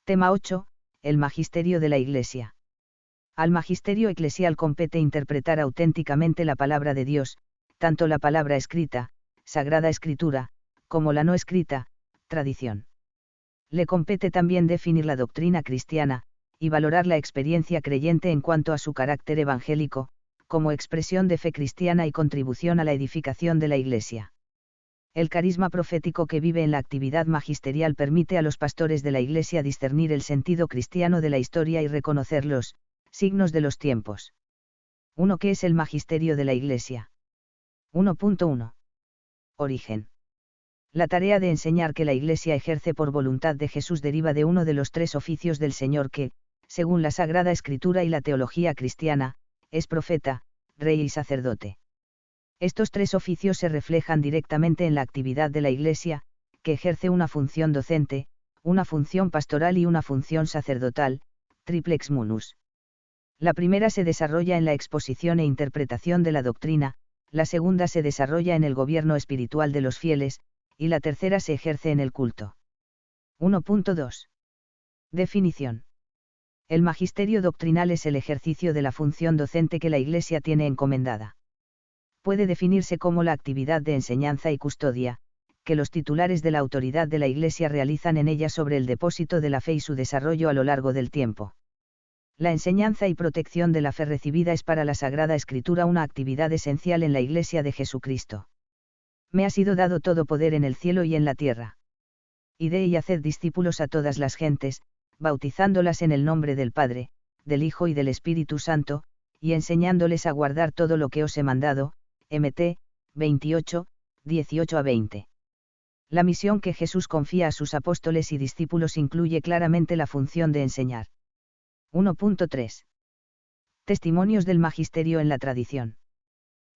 Tema 8. El magisterio de la Iglesia. Al magisterio eclesial compete interpretar auténticamente la palabra de Dios, tanto la palabra escrita, Sagrada Escritura, como la no escrita, tradición. Le compete también definir la doctrina cristiana, y valorar la experiencia creyente en cuanto a su carácter evangélico, como expresión de fe cristiana y contribución a la edificación de la Iglesia. El carisma profético que vive en la actividad magisterial permite a los pastores de la Iglesia discernir el sentido cristiano de la historia y reconocer los signos de los tiempos. 1. ¿Qué es el magisterio de la Iglesia? 1.1. Origen. La tarea de enseñar que la Iglesia ejerce por voluntad de Jesús deriva de uno de los tres oficios del Señor que, según la Sagrada Escritura y la teología cristiana, es profeta, rey y sacerdote. Estos tres oficios se reflejan directamente en la actividad de la Iglesia, que ejerce una función docente, una función pastoral y una función sacerdotal, triplex munus. La primera se desarrolla en la exposición e interpretación de la doctrina, la segunda se desarrolla en el gobierno espiritual de los fieles, y la tercera se ejerce en el culto. 1.2. Definición. El magisterio doctrinal es el ejercicio de la función docente que la Iglesia tiene encomendada. Puede definirse como la actividad de enseñanza y custodia, que los titulares de la autoridad de la Iglesia realizan en ella sobre el depósito de la fe y su desarrollo a lo largo del tiempo. La enseñanza y protección de la fe recibida es para la Sagrada Escritura una actividad esencial en la Iglesia de Jesucristo. Me ha sido dado todo poder en el cielo y en la tierra. Id y haced discípulos a todas las gentes, bautizándolas en el nombre del Padre, del Hijo y del Espíritu Santo, y enseñándoles a guardar todo lo que os he mandado. Mt. 28, 18-20. La misión que Jesús confía a sus apóstoles y discípulos incluye claramente la función de enseñar. 1.3. Testimonios del magisterio en la tradición.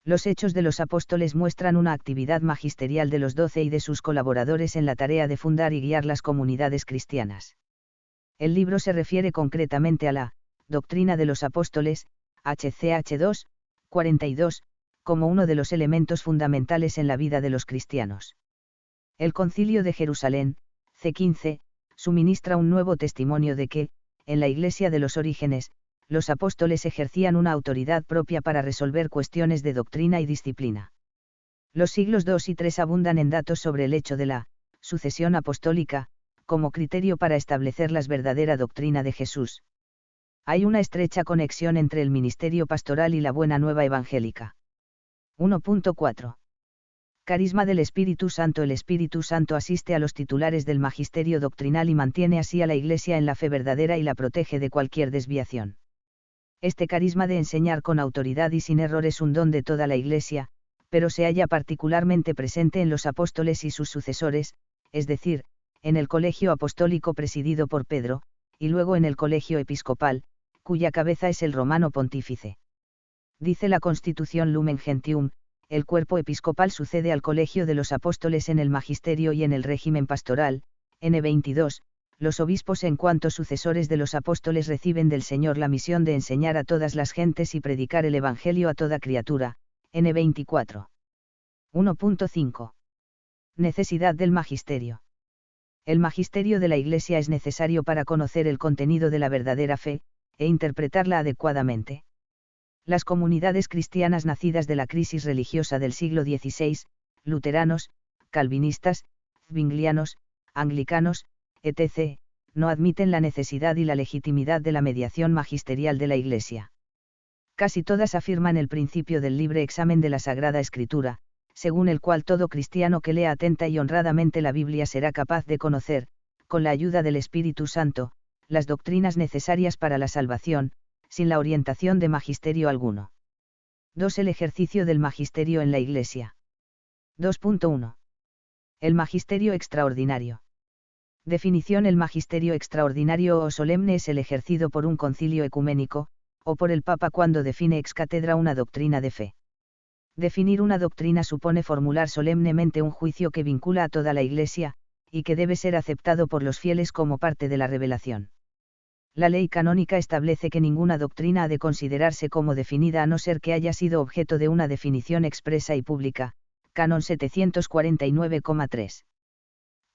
Los Hechos de los Apóstoles muestran una actividad magisterial de los 12 y de sus colaboradores en la tarea de fundar y guiar las comunidades cristianas. El libro se refiere concretamente a la doctrina de los apóstoles, HCH 2, 42, como uno de los elementos fundamentales en la vida de los cristianos. El Concilio de Jerusalén, C15, suministra un nuevo testimonio de que, en la Iglesia de los Orígenes, los apóstoles ejercían una autoridad propia para resolver cuestiones de doctrina y disciplina. Los siglos II y III abundan en datos sobre el hecho de la sucesión apostólica, como criterio para establecer la verdadera doctrina de Jesús. Hay una estrecha conexión entre el ministerio pastoral y la buena nueva evangélica. 1.4. Carisma del Espíritu Santo. El Espíritu Santo asiste a los titulares del magisterio doctrinal y mantiene así a la Iglesia en la fe verdadera y la protege de cualquier desviación. Este carisma de enseñar con autoridad y sin error es un don de toda la Iglesia, pero se halla particularmente presente en los apóstoles y sus sucesores, es decir, en el colegio apostólico presidido por Pedro, y luego en el colegio episcopal, cuya cabeza es el romano pontífice. Dice la Constitución Lumen Gentium, el cuerpo episcopal sucede al colegio de los apóstoles en el magisterio y en el régimen pastoral. N22, los obispos en cuanto sucesores de los apóstoles reciben del Señor la misión de enseñar a todas las gentes y predicar el Evangelio a toda criatura. N24. 1.5. Necesidad del magisterio. El magisterio de la Iglesia es necesario para conocer el contenido de la verdadera fe, e interpretarla adecuadamente. Las comunidades cristianas nacidas de la crisis religiosa del siglo XVI, luteranos, calvinistas, zwinglianos, anglicanos, etc., no admiten la necesidad y la legitimidad de la mediación magisterial de la Iglesia. Casi todas afirman el principio del libre examen de la Sagrada Escritura, según el cual todo cristiano que lea atenta y honradamente la Biblia será capaz de conocer, con la ayuda del Espíritu Santo, las doctrinas necesarias para la salvación, sin la orientación de magisterio alguno. 2. El ejercicio del magisterio en la Iglesia. 2.1. El magisterio extraordinario. Definición. El magisterio extraordinario o solemne es el ejercido por un concilio ecuménico, o por el Papa cuando define ex cátedra una doctrina de fe. Definir una doctrina supone formular solemnemente un juicio que vincula a toda la Iglesia, y que debe ser aceptado por los fieles como parte de la revelación. La ley canónica establece que ninguna doctrina ha de considerarse como definida a no ser que haya sido objeto de una definición expresa y pública. Canon 749,3.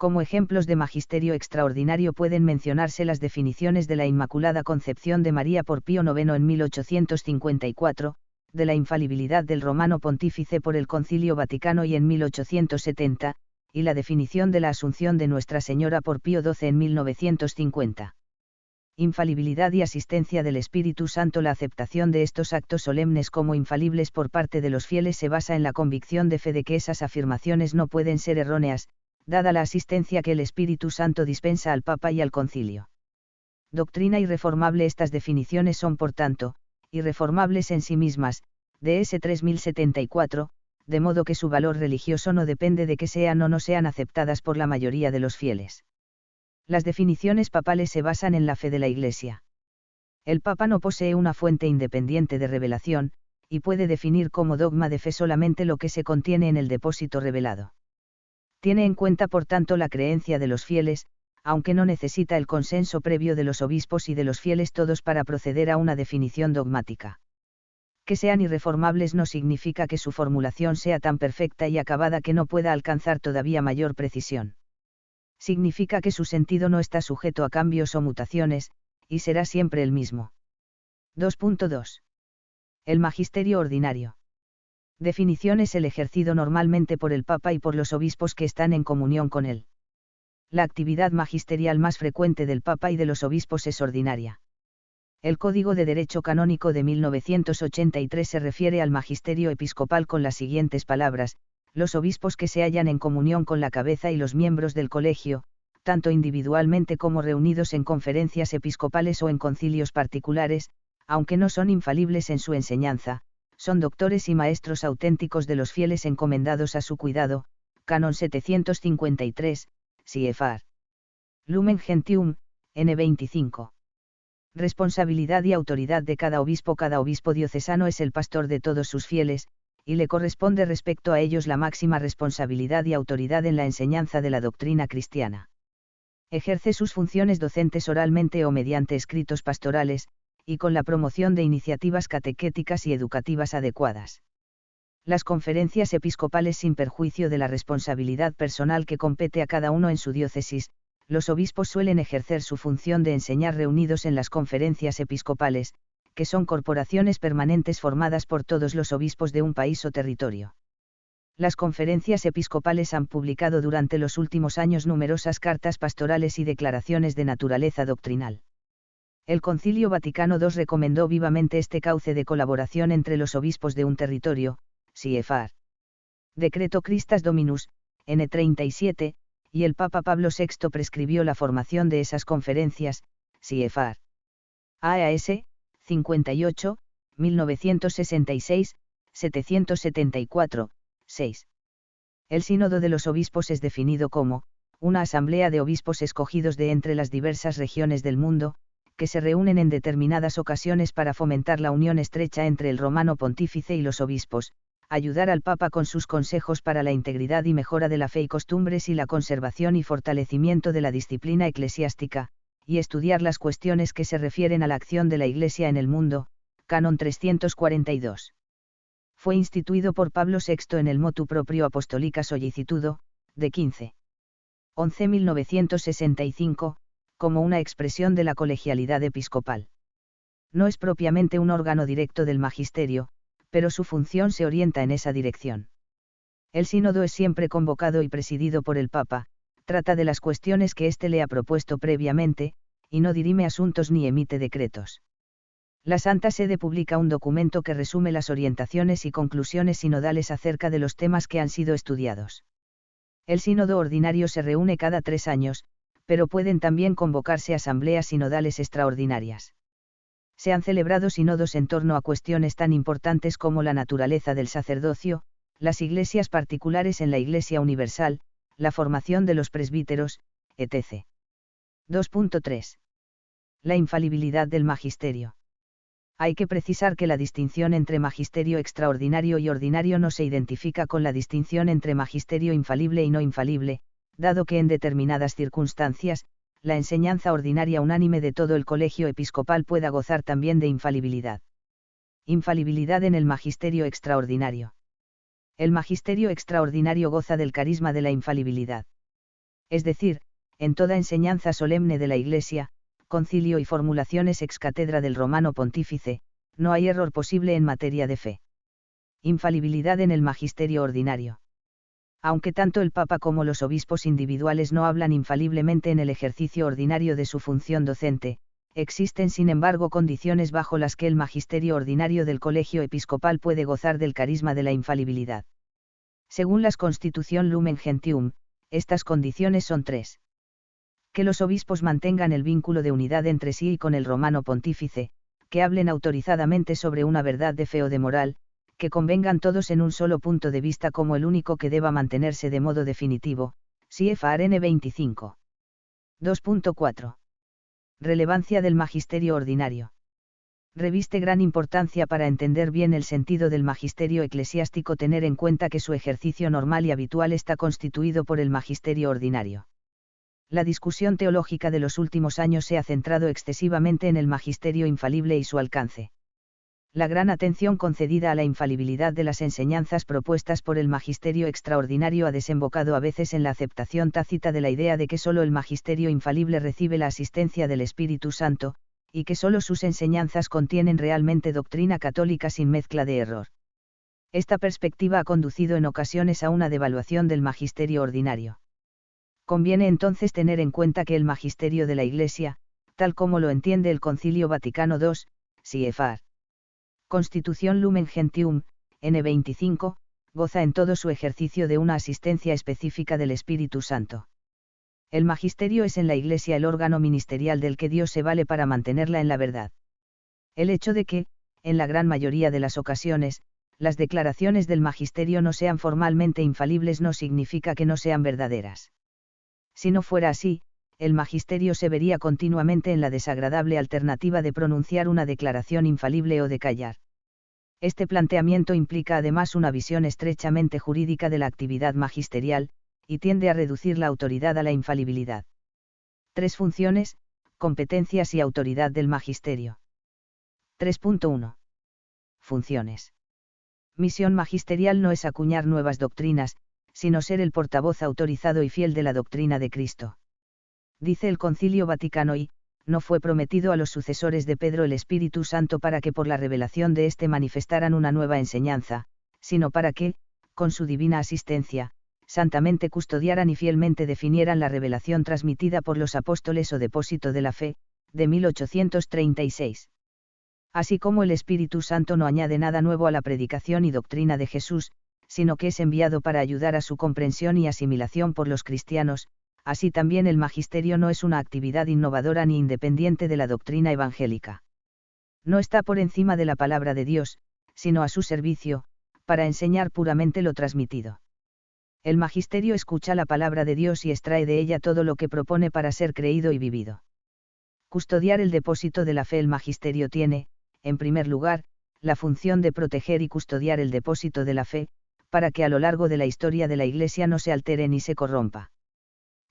Como ejemplos de magisterio extraordinario pueden mencionarse las definiciones de la Inmaculada Concepción de María por Pío IX en 1854, de la infalibilidad del Romano Pontífice por el Concilio Vaticano y en 1870, y la definición de la Asunción de Nuestra Señora por Pío XII en 1950. Infalibilidad y asistencia del Espíritu Santo. La aceptación de estos actos solemnes como infalibles por parte de los fieles se basa en la convicción de fe de que esas afirmaciones no pueden ser erróneas, dada la asistencia que el Espíritu Santo dispensa al Papa y al Concilio. Doctrina irreformable. Estas definiciones son por tanto, irreformables en sí mismas, DS 3074, de modo que su valor religioso no depende de que sean o no sean aceptadas por la mayoría de los fieles. Las definiciones papales se basan en la fe de la Iglesia. El Papa no posee una fuente independiente de revelación, y puede definir como dogma de fe solamente lo que se contiene en el depósito revelado. Tiene en cuenta por tanto la creencia de los fieles, aunque no necesita el consenso previo de los obispos y de los fieles todos para proceder a una definición dogmática. Que sean irreformables no significa que su formulación sea tan perfecta y acabada que no pueda alcanzar todavía mayor precisión. Significa que su sentido no está sujeto a cambios o mutaciones, y será siempre el mismo. 2.2. El magisterio ordinario. Definición: es el ejercido normalmente por el Papa y por los obispos que están en comunión con él. La actividad magisterial más frecuente del Papa y de los obispos es ordinaria. El Código de Derecho Canónico de 1983 se refiere al magisterio episcopal con las siguientes palabras: los obispos que se hallan en comunión con la cabeza y los miembros del colegio, tanto individualmente como reunidos en conferencias episcopales o en concilios particulares, aunque no son infalibles en su enseñanza, son doctores y maestros auténticos de los fieles encomendados a su cuidado. Canon 753, CFR. Lumen Gentium, N25. Responsabilidad y autoridad de cada obispo. Cada obispo diocesano es el pastor de todos sus fieles, y le corresponde respecto a ellos la máxima responsabilidad y autoridad en la enseñanza de la doctrina cristiana. Ejerce sus funciones docentes oralmente o mediante escritos pastorales, y con la promoción de iniciativas catequéticas y educativas adecuadas. Las conferencias episcopales, sin perjuicio de la responsabilidad personal que compete a cada uno en su diócesis, los obispos suelen ejercer su función de enseñar reunidos en las conferencias episcopales, que son corporaciones permanentes formadas por todos los obispos de un país o territorio. Las conferencias episcopales han publicado durante los últimos años numerosas cartas pastorales y declaraciones de naturaleza doctrinal. El Concilio Vaticano II recomendó vivamente este cauce de colaboración entre los obispos de un territorio, CFR. Decreto Christas Dominus, N37, y el Papa Pablo VI prescribió la formación de esas conferencias, CFR. AAS, 58, 1966, 774, 6. El Sínodo de los Obispos es definido como una asamblea de obispos escogidos de entre las diversas regiones del mundo, que se reúnen en determinadas ocasiones para fomentar la unión estrecha entre el Romano Pontífice y los obispos, ayudar al Papa con sus consejos para la integridad y mejora de la fe y costumbres y la conservación y fortalecimiento de la disciplina eclesiástica, y estudiar las cuestiones que se refieren a la acción de la Iglesia en el mundo. Canon 342. Fue instituido por Pablo VI en el Motu Proprio Apostolica Sollicitudo, de 15-11-1965, como una expresión de la colegialidad episcopal. No es propiamente un órgano directo del magisterio, pero su función se orienta en esa dirección. El sínodo es siempre convocado y presidido por el Papa, trata de las cuestiones que éste le ha propuesto previamente, y no dirime asuntos ni emite decretos. La Santa Sede publica un documento que resume las orientaciones y conclusiones sinodales acerca de los temas que han sido estudiados. El sínodo ordinario se reúne cada 3 años, pero pueden también convocarse asambleas sinodales extraordinarias. Se han celebrado sínodos en torno a cuestiones tan importantes como la naturaleza del sacerdocio, las iglesias particulares en la Iglesia Universal, la formación de los presbíteros, etc. 2.3. La infalibilidad del magisterio. Hay que precisar que la distinción entre magisterio extraordinario y ordinario no se identifica con la distinción entre magisterio infalible y no infalible, dado que en determinadas circunstancias, la enseñanza ordinaria unánime de todo el colegio episcopal pueda gozar también de infalibilidad. Infalibilidad en el magisterio extraordinario. El magisterio extraordinario goza del carisma de la infalibilidad. Es decir, en toda enseñanza solemne de la Iglesia, concilio y formulaciones ex cátedra del Romano Pontífice, no hay error posible en materia de fe. Infalibilidad en el magisterio ordinario. Aunque tanto el Papa como los obispos individuales no hablan infaliblemente en el ejercicio ordinario de su función docente, existen sin embargo condiciones bajo las que el magisterio ordinario del colegio episcopal puede gozar del carisma de la infalibilidad. Según la Constitución Lumen Gentium, estas condiciones son tres. Que los obispos mantengan el vínculo de unidad entre sí y con el Romano Pontífice, que hablen autorizadamente sobre una verdad de fe o de moral, que convengan todos en un solo punto de vista como el único que deba mantenerse de modo definitivo, CFR 25. 2.4. Relevancia del magisterio ordinario. Reviste gran importancia para entender bien el sentido del magisterio eclesiástico tener en cuenta que su ejercicio normal y habitual está constituido por el magisterio ordinario. La discusión teológica de los últimos años se ha centrado excesivamente en el magisterio infalible y su alcance. La gran atención concedida a la infalibilidad de las enseñanzas propuestas por el magisterio extraordinario ha desembocado a veces en la aceptación tácita de la idea de que solo el magisterio infalible recibe la asistencia del Espíritu Santo, y que solo sus enseñanzas contienen realmente doctrina católica sin mezcla de error. Esta perspectiva ha conducido en ocasiones a una devaluación del magisterio ordinario. Conviene entonces tener en cuenta que el magisterio de la Iglesia, tal como lo entiende el Concilio Vaticano II, CFR. Constitución Lumen Gentium, N25, goza en todo su ejercicio de una asistencia específica del Espíritu Santo. El magisterio es en la Iglesia el órgano ministerial del que Dios se vale para mantenerla en la verdad. El hecho de que, en la gran mayoría de las ocasiones, las declaraciones del magisterio no sean formalmente infalibles no significa que no sean verdaderas. Si no fuera así, el magisterio se vería continuamente en la desagradable alternativa de pronunciar una declaración infalible o de callar. Este planteamiento implica además una visión estrechamente jurídica de la actividad magisterial, y tiende a reducir la autoridad a la infalibilidad. 3 funciones, competencias y autoridad del magisterio. 3.1. Funciones. Misión magisterial no es acuñar nuevas doctrinas, sino ser el portavoz autorizado y fiel de la doctrina de Cristo. Dice el Concilio Vaticano I, no fue prometido a los sucesores de Pedro el Espíritu Santo para que por la revelación de éste manifestaran una nueva enseñanza, sino para que, con su divina asistencia, santamente custodiaran y fielmente definieran la revelación transmitida por los apóstoles o depósito de la fe, de 1836. Así como el Espíritu Santo no añade nada nuevo a la predicación y doctrina de Jesús, sino que es enviado para ayudar a su comprensión y asimilación por los cristianos, así también el magisterio no es una actividad innovadora ni independiente de la doctrina evangélica. No está por encima de la palabra de Dios, sino a su servicio, para enseñar puramente lo transmitido. El magisterio escucha la palabra de Dios y extrae de ella todo lo que propone para ser creído y vivido. Custodiar el depósito de la fe. El magisterio tiene, en primer lugar, la función de proteger y custodiar el depósito de la fe, para que a lo largo de la historia de la Iglesia no se altere ni se corrompa.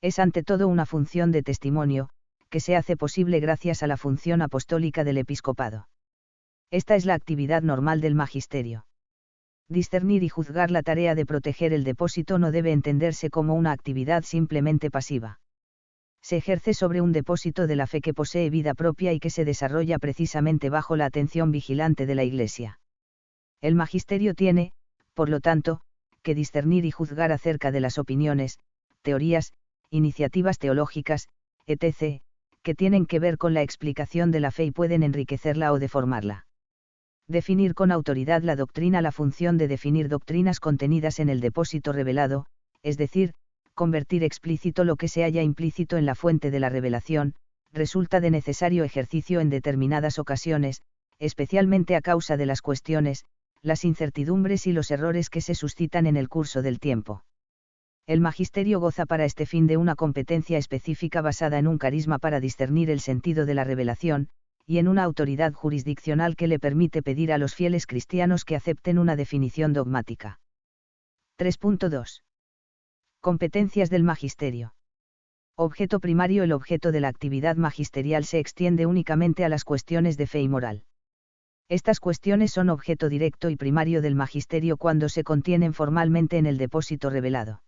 Es ante todo una función de testimonio, que se hace posible gracias a la función apostólica del episcopado. Esta es la actividad normal del magisterio. Discernir y juzgar. La tarea de proteger el depósito no debe entenderse como una actividad simplemente pasiva. Se ejerce sobre un depósito de la fe que posee vida propia y que se desarrolla precisamente bajo la atención vigilante de la Iglesia. El magisterio tiene, por lo tanto, que discernir y juzgar acerca de las opiniones, teorías, iniciativas teológicas, etc., que tienen que ver con la explicación de la fe y pueden enriquecerla o deformarla. Definir con autoridad la doctrina. La función de definir doctrinas contenidas en el depósito revelado, es decir, convertir explícito lo que se halla implícito en la fuente de la revelación, resulta de necesario ejercicio en determinadas ocasiones, especialmente a causa de las cuestiones, las incertidumbres y los errores que se suscitan en el curso del tiempo. El magisterio goza para este fin de una competencia específica basada en un carisma para discernir el sentido de la revelación, y en una autoridad jurisdiccional que le permite pedir a los fieles cristianos que acepten una definición dogmática. 3.2. Competencias del magisterio. Objeto primario. El objeto de la actividad magisterial se extiende únicamente a las cuestiones de fe y moral. Estas cuestiones son objeto directo y primario del magisterio cuando se contienen formalmente en el depósito revelado.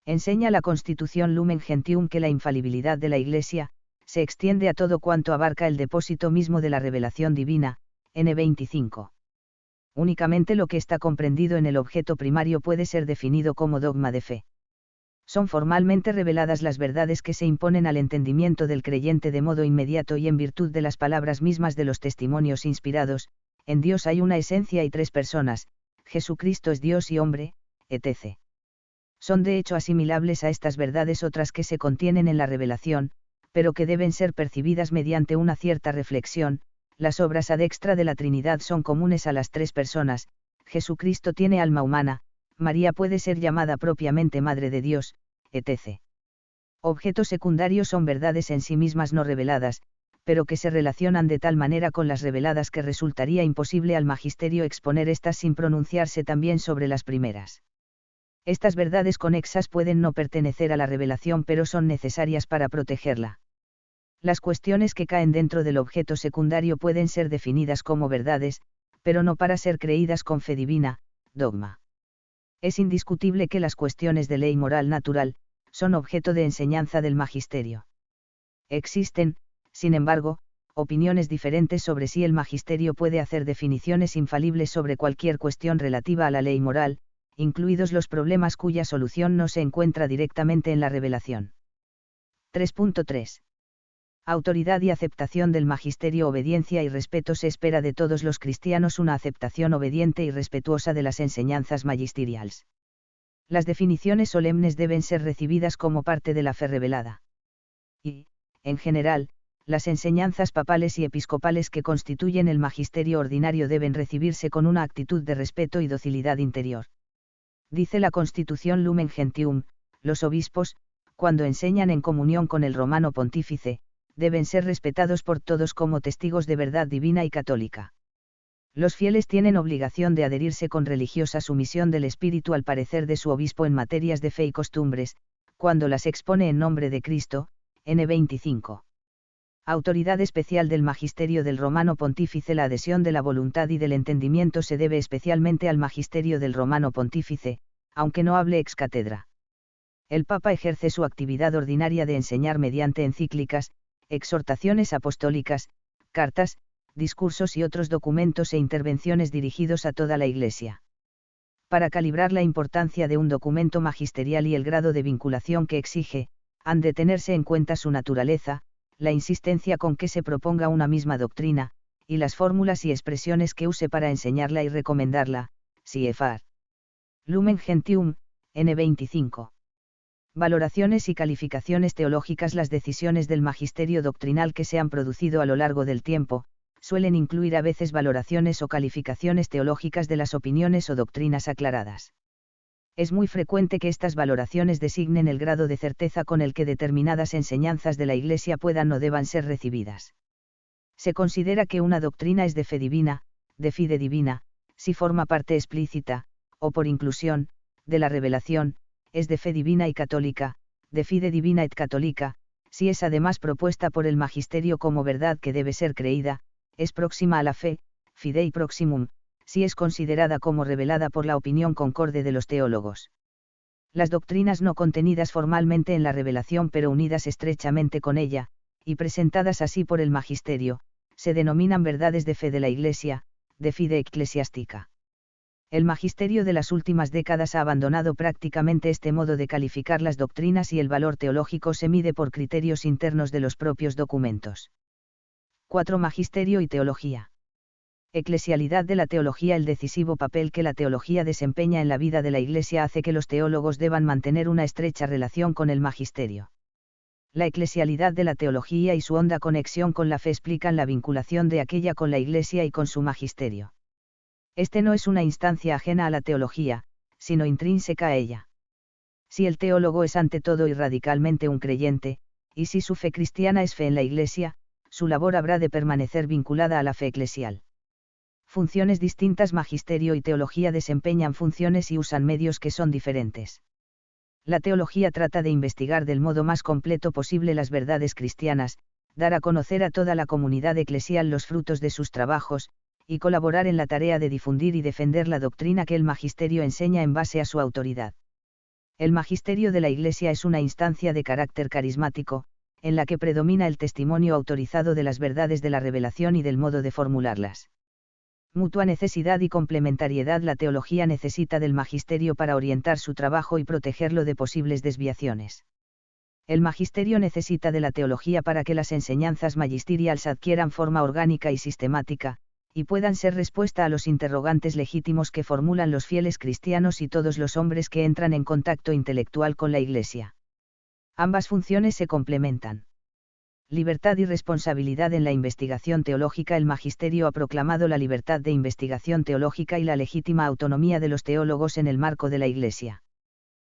Enseña la Constitución Lumen Gentium que la infalibilidad de la Iglesia se extiende a todo cuanto abarca el depósito mismo de la revelación divina, n.25. Únicamente lo que está comprendido en el objeto primario puede ser definido como dogma de fe. Son formalmente reveladas las verdades que se imponen al entendimiento del creyente de modo inmediato y en virtud de las palabras mismas de los testimonios inspirados: en Dios hay una esencia y tres personas, Jesucristo es Dios y hombre, etc. Son de hecho asimilables a estas verdades otras que se contienen en la revelación, pero que deben ser percibidas mediante una cierta reflexión. Las obras ad extra de la Trinidad son comunes a las tres personas: Jesucristo tiene alma humana, María puede ser llamada propiamente Madre de Dios, etc. Objetos secundarios son verdades en sí mismas no reveladas, pero que se relacionan de tal manera con las reveladas que resultaría imposible al magisterio exponer estas sin pronunciarse también sobre las primeras. Estas verdades conexas pueden no pertenecer a la revelación pero son necesarias para protegerla. Las cuestiones que caen dentro del objeto secundario pueden ser definidas como verdades, pero no para ser creídas con fe divina, dogma. Es indiscutible que las cuestiones de ley moral natural son objeto de enseñanza del magisterio. Existen, sin embargo, opiniones diferentes sobre si el magisterio puede hacer definiciones infalibles sobre cualquier cuestión relativa a la ley moral, incluidos los problemas cuya solución no se encuentra directamente en la revelación. 3.3. Autoridad y aceptación del magisterio. Obediencia y respeto. Se espera de todos los cristianos una aceptación obediente y respetuosa de las enseñanzas magisteriales. Las definiciones solemnes deben ser recibidas como parte de la fe revelada. Y, en general, las enseñanzas papales y episcopales que constituyen el magisterio ordinario deben recibirse con una actitud de respeto y docilidad interior. Dice la Constitución Lumen Gentium: los obispos, cuando enseñan en comunión con el romano pontífice, deben ser respetados por todos como testigos de verdad divina y católica. Los fieles tienen obligación de adherirse con religiosa sumisión del espíritu al parecer de su obispo en materias de fe y costumbres, cuando las expone en nombre de Cristo, n.25. Autoridad especial del magisterio del romano pontífice. La adhesión de la voluntad y del entendimiento se debe especialmente al magisterio del romano pontífice, aunque no hable ex cátedra. El Papa ejerce su actividad ordinaria de enseñar mediante encíclicas, exhortaciones apostólicas, cartas, discursos y otros documentos e intervenciones dirigidos a toda la Iglesia. Para calibrar la importancia de un documento magisterial y el grado de vinculación que exige, han de tenerse en cuenta su naturaleza, la insistencia con que se proponga una misma doctrina, y las fórmulas y expresiones que use para enseñarla y recomendarla. CFR. Lumen Gentium, n.25. Valoraciones y calificaciones teológicas. Las decisiones del magisterio doctrinal que se han producido a lo largo del tiempo, suelen incluir a veces valoraciones o calificaciones teológicas de las opiniones o doctrinas aclaradas. Es muy frecuente que estas valoraciones designen el grado de certeza con el que determinadas enseñanzas de la Iglesia puedan o deban ser recibidas. Se considera que una doctrina es de fe divina, de fide divina, si forma parte explícita, o por inclusión, de la revelación, es de fe divina y católica, de fide divina et católica, si es además propuesta por el magisterio como verdad que debe ser creída, es próxima a la fe, fidei proximum, si es considerada como revelada por la opinión concorde de los teólogos. Las doctrinas no contenidas formalmente en la revelación pero unidas estrechamente con ella, y presentadas así por el magisterio, se denominan verdades de fe de la Iglesia, de fide ecclesiastica. El magisterio de las últimas décadas ha abandonado prácticamente este modo de calificar las doctrinas y el valor teológico se mide por criterios internos de los propios documentos. 4. Magisterio y teología. Eclesialidad de la teología. El decisivo papel que la teología desempeña en la vida de la Iglesia hace que los teólogos deban mantener una estrecha relación con el magisterio. La eclesialidad de la teología y su honda conexión con la fe explican la vinculación de aquella con la Iglesia y con su magisterio. Este no es una instancia ajena a la teología, sino intrínseca a ella. Si el teólogo es ante todo y radicalmente un creyente, y si su fe cristiana es fe en la Iglesia, su labor habrá de permanecer vinculada a la fe eclesial. Funciones distintas. Magisterio y teología desempeñan funciones y usan medios que son diferentes. La teología trata de investigar del modo más completo posible las verdades cristianas, dar a conocer a toda la comunidad eclesial los frutos de sus trabajos, y colaborar en la tarea de difundir y defender la doctrina que el magisterio enseña en base a su autoridad. El magisterio de la Iglesia es una instancia de carácter carismático, en la que predomina el testimonio autorizado de las verdades de la revelación y del modo de formularlas. Mutua necesidad y complementariedad. La teología necesita del magisterio para orientar su trabajo y protegerlo de posibles desviaciones. El magisterio necesita de la teología para que las enseñanzas magisteriales adquieran forma orgánica y sistemática, y puedan ser respuesta a los interrogantes legítimos que formulan los fieles cristianos y todos los hombres que entran en contacto intelectual con la Iglesia. Ambas funciones se complementan. Libertad y responsabilidad en la investigación teológica. El magisterio ha proclamado la libertad de investigación teológica y la legítima autonomía de los teólogos en el marco de la Iglesia.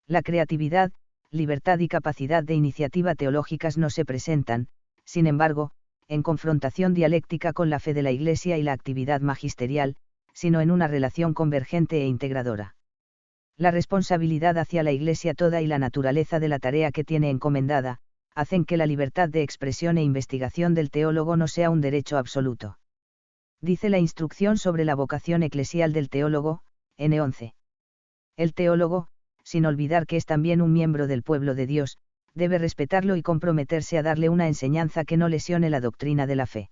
La creatividad, libertad y capacidad de iniciativa teológicas no se presentan, sin embargo, en confrontación dialéctica con la fe de la Iglesia y la actividad magisterial, sino en una relación convergente e integradora. La responsabilidad hacia la Iglesia toda y la naturaleza de la tarea que tiene encomendada, hacen que la libertad de expresión e investigación del teólogo no sea un derecho absoluto. Dice la instrucción sobre la vocación eclesial del teólogo, N11. El teólogo, sin olvidar que es también un miembro del pueblo de Dios, debe respetarlo y comprometerse a darle una enseñanza que no lesione la doctrina de la fe.